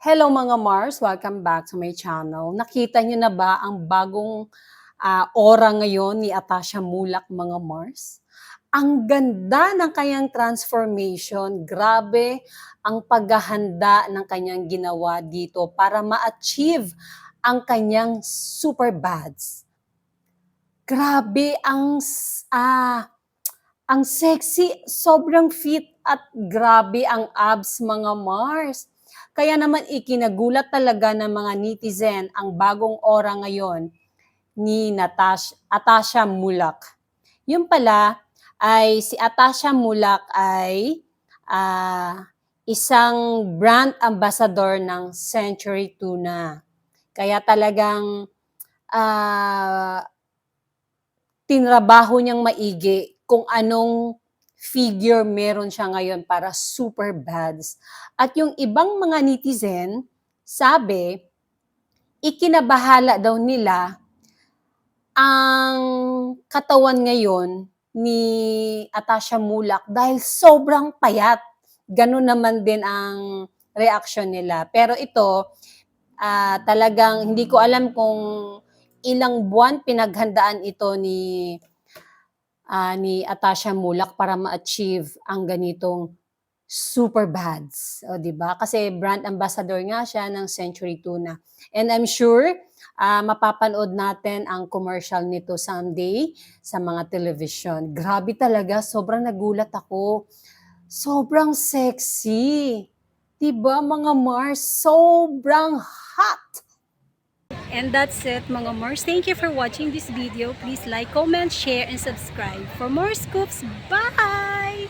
Hello mga Mars, welcome back to my channel. Nakita niyo na ba ang bagong aura ngayon ni Atasha Mulak mga Mars? Ang ganda ng kanyang transformation. Grabe ang paghahanda ng kanyang ginawa dito para ma-achieve ang kanyang super bads. Grabe ang sexy, sobrang fit at grabe ang abs mga Mars. Kaya naman ikinagulat talaga ng mga netizen ang bagong aura ngayon ni Atasha Mulak. Yung pala ay si Atasha Mulak ay isang brand ambassador ng Century Tuna. Kaya talagang ah, tinrabaho niyang maigi kung anong figure meron siya ngayon para super bads. At yung ibang mga netizen, sabi, ikinabahala daw nila ang katawan ngayon ni Atasha Mulak dahil sobrang payat. Ganun naman din ang reaction nila. Pero ito, talagang hindi ko alam kung ilang buwan pinaghandaan ito ni Atasha Mulak para ma-achieve ang ganitong super bads. O, di ba? Kasi brand ambassador nga siya ng Century Tuna. And I'm sure mapapanood natin ang commercial nito someday sa mga television. Grabe talaga, sobrang nagulat ako. Sobrang sexy. Diba mga Mars? Sobrang hot. And that's it mga Mars. Thank you for watching this video. Please like, comment, share, and subscribe for more scoops. Bye!